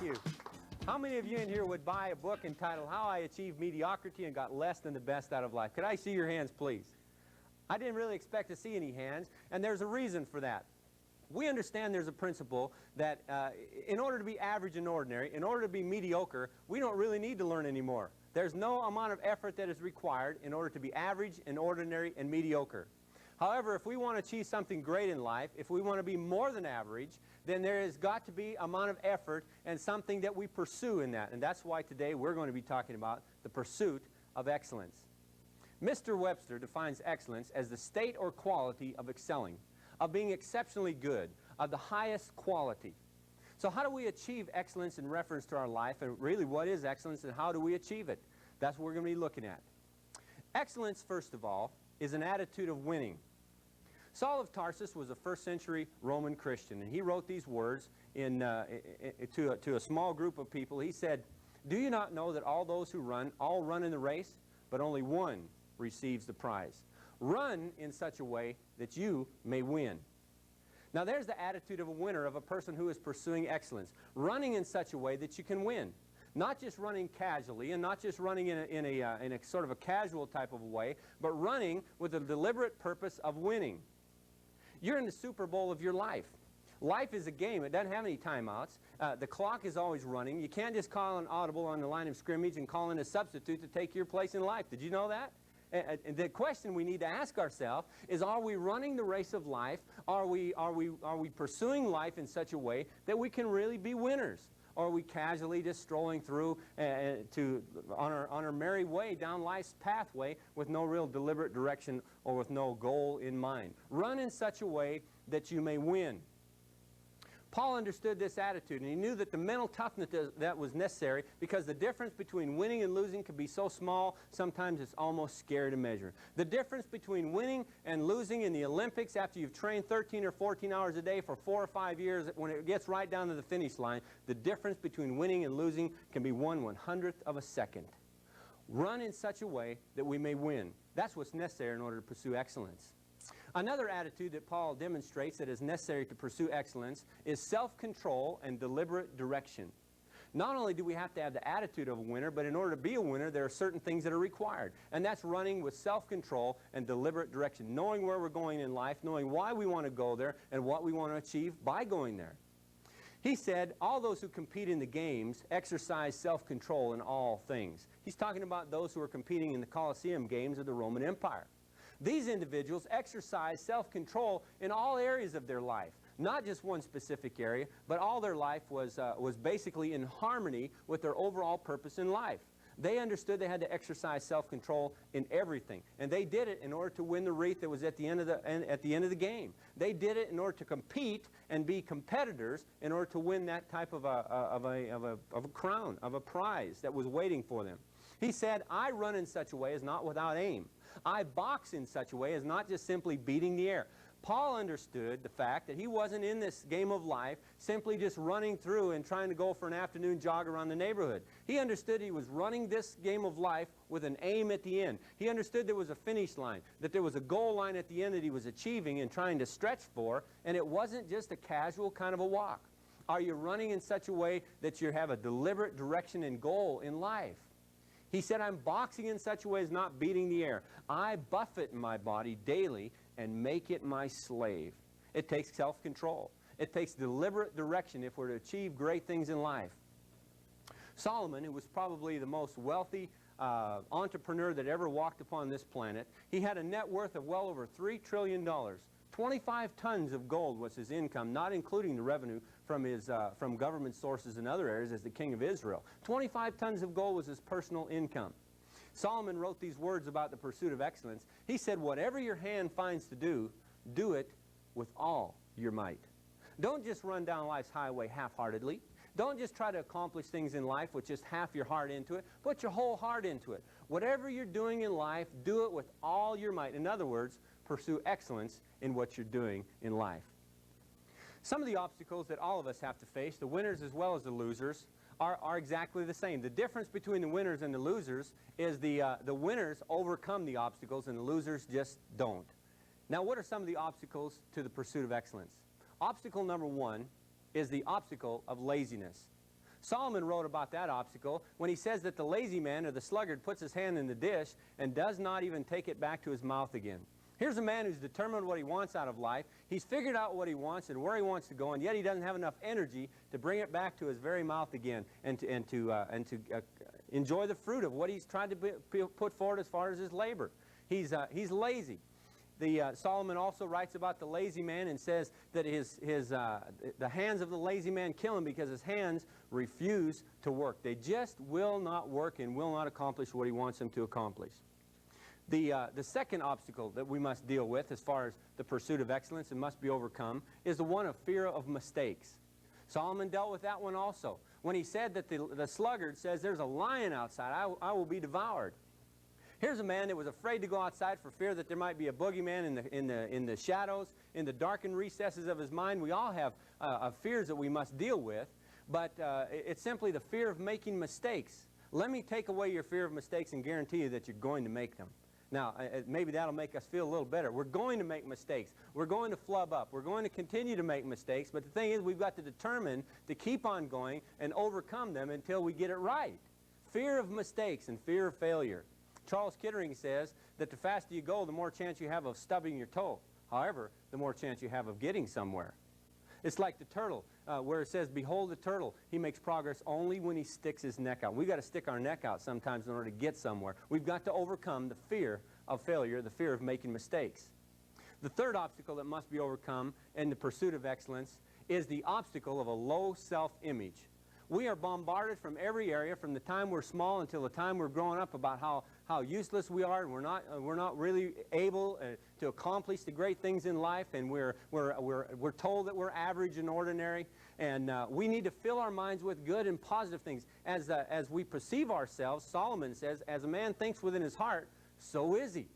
you. How many of you in here would buy a book entitled How I Achieved Mediocrity and Got Less Than the Best Out of Life? Could I see your hands, please? I didn't really expect to see any hands, and there's a reason for that. We understand there's a principle that in order to be average and ordinary, in order to be mediocre, we don't really need to learn anymore. There's no amount of effort that is required in order to be average and ordinary and mediocre. However, if we want to achieve something great in life, if we want to be more than average, then there has got to be an amount of effort and something that we pursue in that. And that's why today we're going to be talking about the pursuit of excellence. Mr. Webster defines excellence as the state or quality of excelling, of being exceptionally good, of the highest quality. So how do we achieve excellence in reference to our life, and really what is excellence and how do we achieve it? That's what we're going to be looking at. Excellence, first of all, is an attitude of winning. Saul of Tarsus was a first century Roman Christian, and he wrote these words to a small group of people. He said, "Do you not know that all those who run, all run in the race, but only one receives the prize? Run in such a way that you may win." Now there's the attitude of a winner, of a person who is pursuing excellence. Running in such a way that you can win. Not just running casually and not just running in a sort of a casual type of a way, but running with a deliberate purpose of winning. You're in the Super Bowl of your life. Life is a game. It doesn't have any timeouts. The clock is always running. You can't just call an audible on the line of scrimmage and call in a substitute to take your place in life. Did you know that? The question we need to ask ourselves is, are we running the race of life? Are we pursuing life in such a way that we can really be winners? Or are we casually just strolling through on our merry way down life's pathway with no real deliberate direction or with no goal in mind? Run in such a way that you may win. Paul understood this attitude, and he knew that the mental toughness that was necessary, because the difference between winning and losing could be so small, sometimes it's almost scary to measure. The difference between winning and losing in the Olympics after you've trained 13 or 14 hours a day for 4 or 5 years, when it gets right down to the finish line, the difference between winning and losing can be 1/100th of a second. Run in such a way that we may win. That's what's necessary in order to pursue excellence. Another attitude that Paul demonstrates that is necessary to pursue excellence is self-control and deliberate direction. Not only do we have to have the attitude of a winner, but in order to be a winner, there are certain things that are required. And that's running with self-control and deliberate direction, knowing where we're going in life, knowing why we want to go there, and what we want to achieve by going there. He said, all those who compete in the games exercise self-control in all things. He's talking about those who are competing in the Colosseum games of the Roman Empire. These individuals exercise self-control in all areas of their life. Not just one specific area, but all their life was basically in harmony with their overall purpose in life. They understood they had to exercise self-control in everything. And they did it in order to win the wreath that was at the end of the game. They did it in order to compete and be competitors in order to win that type of a crown, of a prize that was waiting for them. He said, I run in such a way as not without aim. I box in such a way as not just simply beating the air. Paul understood the fact that he wasn't in this game of life simply just running through and trying to go for an afternoon jog around the neighborhood. He understood he was running this game of life with an aim at the end. He understood there was a finish line, that there was a goal line at the end that he was achieving and trying to stretch for, and it wasn't just a casual kind of a walk. Are you running in such a way that you have a deliberate direction and goal in life? He said, I'm boxing in such a way as not beating the air. I buffet my body daily and make it my slave. It takes self-control. It takes deliberate direction if we're to achieve great things in life. Solomon, who was probably the most wealthy entrepreneur that ever walked upon this planet, he had a net worth of well over $3 trillion. 25 tons of gold was his income, not including the revenue from government sources in other areas as the king of Israel. 25 tons of gold was his personal income. Solomon wrote these words about the pursuit of excellence. He said, whatever your hand finds to do, do it with all your might. Don't just run down life's highway half-heartedly. Don't just try to accomplish things in life with just half your heart into it. Put your whole heart into it. Whatever you're doing in life, do it with all your might. In other words, pursue excellence in what you're doing in life. Some of the obstacles that all of us have to face, the winners as well as the losers, are exactly the same. The difference between the winners and the losers is the winners overcome the obstacles and the losers just don't. Now, what are some of the obstacles to the pursuit of excellence? Obstacle number one is the obstacle of laziness. Solomon wrote about that obstacle when he says that the lazy man or the sluggard puts his hand in the dish and does not even take it back to his mouth again. Here's a man who's determined what he wants out of life. He's figured out what he wants and where he wants to go, and yet he doesn't have enough energy to bring it back to his very mouth again and to enjoy the fruit of what he's tried to put forward as far as his labor. He's lazy. Solomon also writes about the lazy man and says that the hands of the lazy man kill him because his hands refuse to work. They just will not work and will not accomplish what he wants them to accomplish. The second obstacle that we must deal with as far as the pursuit of excellence and must be overcome is the one of fear of mistakes. Solomon dealt with that one also when he said that the sluggard says, "There's a lion outside, I will be devoured." Here's a man that was afraid to go outside for fear that there might be a boogeyman in the shadows, in the darkened recesses of his mind. We all have fears that we must deal with, but it's simply the fear of making mistakes. Let me take away your fear of mistakes and guarantee you that you're going to make them. Now, maybe that'll make us feel a little better. We're going to make mistakes. We're going to flub up. We're going to continue to make mistakes, but the thing is we've got to determine to keep on going and overcome them until we get it right. Fear of mistakes and fear of failure. Charles Kittering says that the faster you go, the more chance you have of stubbing your toe. However, the more chance you have of getting somewhere. It's like the turtle, where it says, "Behold the turtle, he makes progress only when he sticks his neck out." We've got to stick our neck out sometimes in order to get somewhere. We've got to overcome the fear of failure, the fear of making mistakes. The third obstacle that must be overcome in the pursuit of excellence is the obstacle of a low self-image. We are bombarded from every area from the time we're small until the time we're growing up about how useless we are, and we're not really able to accomplish the great things in life, and we're told that we're average and ordinary, and we need to fill our minds with good and positive things. As we perceive ourselves, Solomon says, "As a man thinks within his heart, so is he."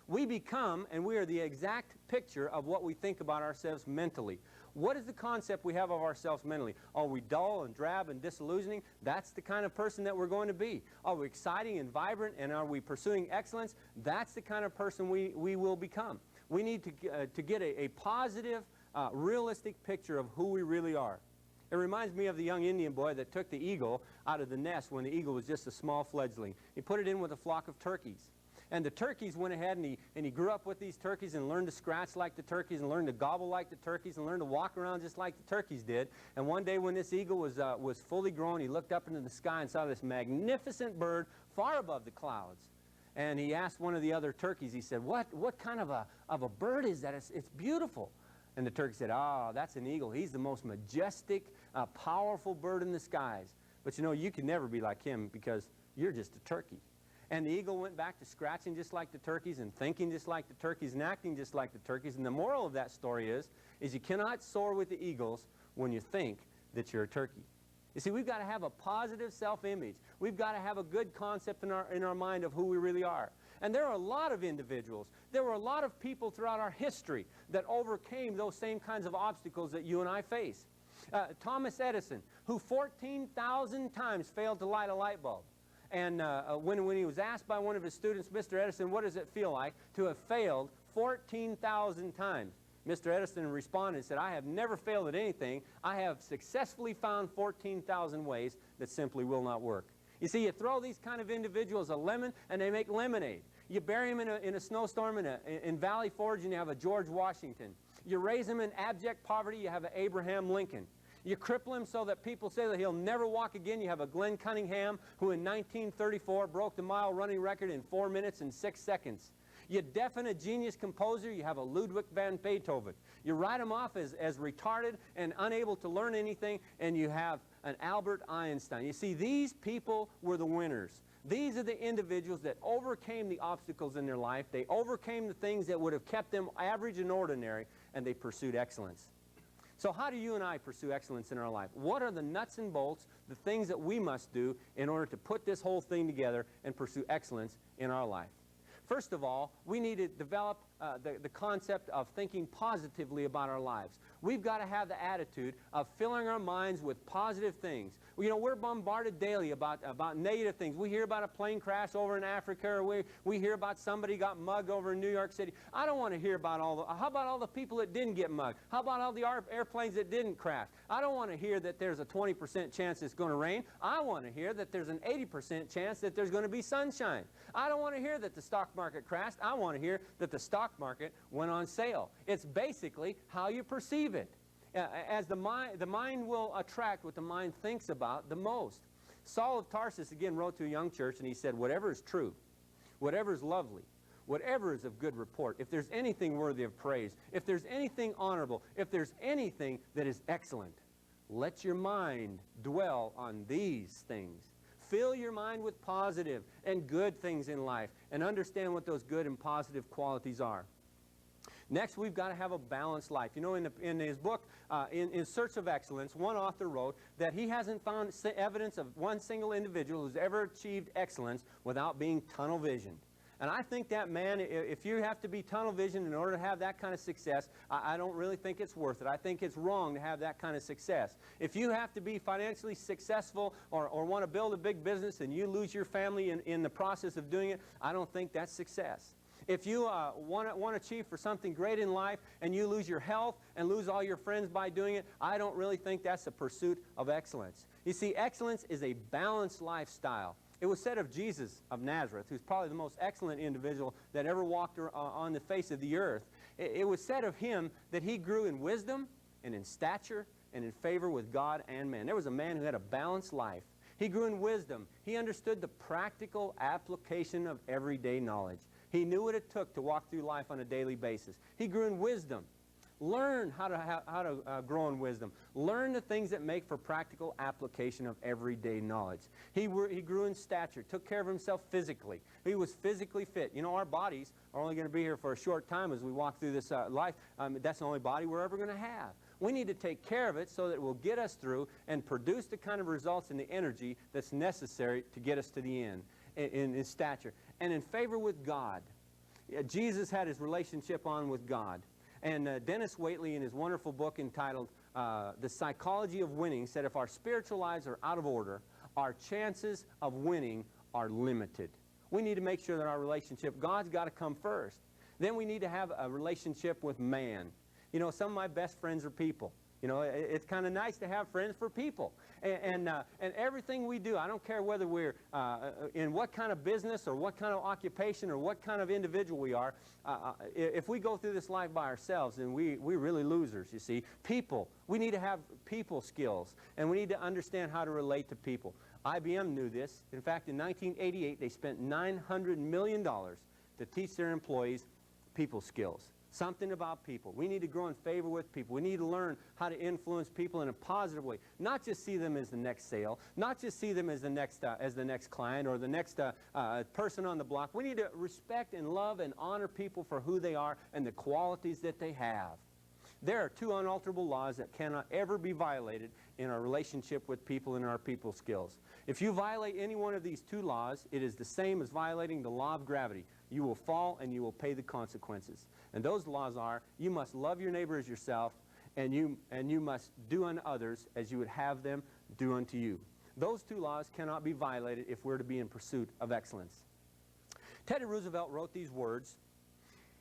We become, and we are the exact picture of what we think about ourselves mentally. What is the concept we have of ourselves mentally? Are we dull and drab and disillusioning? That's the kind of person that we're going to be. Are we exciting and vibrant, and are we pursuing excellence? That's the kind of person we will become. We need to get a positive, realistic picture of who we really are. It reminds me of the young Indian boy that took the eagle out of the nest when the eagle was just a small fledgling. He put it in with a flock of turkeys. And the turkeys went ahead and he grew up with these turkeys and learned to scratch like the turkeys and learned to gobble like the turkeys and learned to walk around just like the turkeys did. And one day when this eagle was fully grown, he looked up into the sky and saw this magnificent bird far above the clouds. And he asked one of the other turkeys, he said, what kind of a bird is that? It's beautiful. And the turkey said, "Ah, that's an eagle. He's the most majestic, powerful bird in the skies. But you know, you can never be like him because you're just a turkey." And the eagle went back to scratching just like the turkeys and thinking just like the turkeys and acting just like the turkeys. And the moral of that story is you cannot soar with the eagles when you think that you're a turkey. You see, we've got to have a positive self-image. We've got to have a good concept in our mind of who we really are. And there are a lot of individuals, there were a lot of people throughout our history that overcame those same kinds of obstacles that you and I face. Thomas Edison, who 14,000 times failed to light a light bulb. And when he was asked by one of his students, "Mr. Edison, what does it feel like to have failed 14,000 times?" Mr. Edison responded and said, "I have never failed at anything. I have successfully found 14,000 ways that simply will not work." You see, you throw these kind of individuals a lemon and they make lemonade. You bury them in a snowstorm in Valley Forge and you have a George Washington. You raise them in abject poverty, you have an Abraham Lincoln. You cripple him so that people say that he'll never walk again. You have a Glenn Cunningham who in 1934 broke the mile running record in 4 minutes and 6 seconds. You deafen a genius composer. You have a Ludwig van Beethoven. You write him off as retarded and unable to learn anything, and you have an Albert Einstein. You see, these people were the winners. These are the individuals that overcame the obstacles in their life. They overcame the things that would have kept them average and ordinary, and they pursued excellence. So how do you and I pursue excellence in our life? What are the nuts and bolts, the things that we must do in order to put this whole thing together and pursue excellence in our life? First of all, we need to develop the concept of thinking positively about our lives. We've got to have the attitude of filling our minds with positive things. You know, we're bombarded daily about negative things. We hear about a plane crash over in Africa, or we hear about somebody got mugged over in New York City. I don't want to hear about how about all the people that didn't get mugged? How about all the airplanes that didn't crash? I don't want to hear that there's a 20% chance it's going to rain. I want to hear that there's an 80% chance that there's going to be sunshine. I don't want to hear that the stock market crashed. I want to hear that the stock market went on sale. It's basically how you perceive it. As the mind will attract what the mind thinks about the most. Saul of Tarsus again wrote to a young church, and he said, whatever is true, whatever is lovely, whatever is of good report, if there's anything worthy of praise, if there's anything honorable, if there's anything that is excellent, let your mind dwell on these things. Fill your mind with positive and good things in life, and understand what those good and positive qualities are. Next, we've got to have a balanced life. You know, in his book, in Search of Excellence, one author wrote that he hasn't found evidence of one single individual who's ever achieved excellence without being tunnel visioned. And I think that, man, if you have to be tunnel visioned in order to have that kind of success, I don't really think it's worth it. I think it's wrong to have that kind of success. If you have to be financially successful or want to build a big business and you lose your family in the process of doing it, I don't think that's success. If you want to achieve for something great in life and you lose your health and lose all your friends by doing it, I don't really think that's a pursuit of excellence. You see, excellence is a balanced lifestyle. It was said of Jesus of Nazareth, who's probably the most excellent individual that ever walked on the face of the earth. It was said of him that he grew in wisdom and in stature and in favor with God and man. There was a man who had a balanced life. He grew in wisdom. He understood the practical application of everyday knowledge. He knew what it took to walk through life on a daily basis. He grew in wisdom. Learn how to grow in wisdom. Learn the things that make for practical application of everyday knowledge. He grew in stature, took care of himself physically. He was physically fit. You know, our bodies are only going to be here for a short time as we walk through this life. That's the only body we're ever going to have. We need to take care of it so that it will get us through and produce the kind of results and the energy that's necessary to get us to the end in stature. And in favor with God. Jesus had his relationship on with God. And Dennis Waitley, in his wonderful book entitled The Psychology of Winning, said if our spiritual lives are out of order, our chances of winning are limited. We need to make sure that our relationship, God's got to come first. Then we need to have a relationship with man. You know, some of my best friends are people. You know, it's kind of nice to have friends for people. And everything we do, I don't care whether we're in what kind of business or what kind of occupation or what kind of individual we are, if we go through this life by ourselves, then we're really losers, you see. People, we need to have people skills, and we need to understand how to relate to people. IBM knew this. In fact, in 1988, they spent $900 million to teach their employees people skills. Something about people. We need to grow in favor with people. We need to learn how to influence people in a positive way. Not just see them as the next sale. Not just see them as the next client or the next person on the block. We need to respect and love and honor people for who they are and the qualities that they have. There are two unalterable laws that cannot ever be violated in our relationship with people and our people skills. If you violate any one of these two laws, it is the same as violating the law of gravity. You will fall and you will pay the consequences. And those laws are, you must love your neighbor as yourself, and you must do unto others as you would have them do unto you. Those two laws cannot be violated if we're to be in pursuit of excellence. Teddy Roosevelt wrote these words.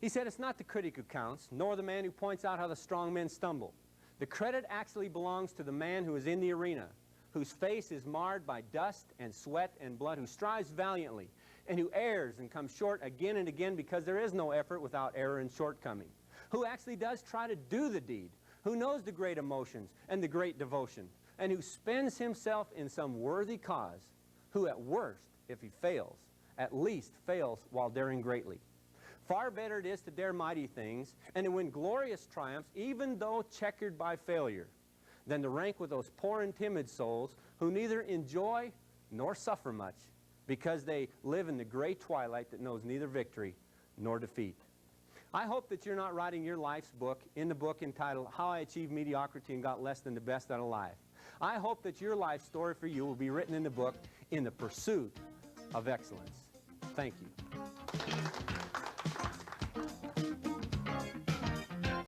He said, it's not the critic who counts, nor the man who points out how the strong men stumble. The credit actually belongs to the man who is in the arena, whose face is marred by dust and sweat and blood, who strives valiantly, and who errs and comes short again and again because there is no effort without error and shortcoming, who actually does try to do the deed, who knows the great emotions and the great devotion, and who spends himself in some worthy cause, who at worst, if he fails, at least fails while daring greatly. Far better it is to dare mighty things and to win glorious triumphs, even though checkered by failure, than to rank with those poor and timid souls who neither enjoy nor suffer much, because they live in the gray twilight that knows neither victory nor defeat. I hope that you're not writing your life's book in the book entitled How I Achieved Mediocrity and Got Less Than the Best Out of Life. I hope that your life story for you will be written in the book In the Pursuit of Excellence. Thank you.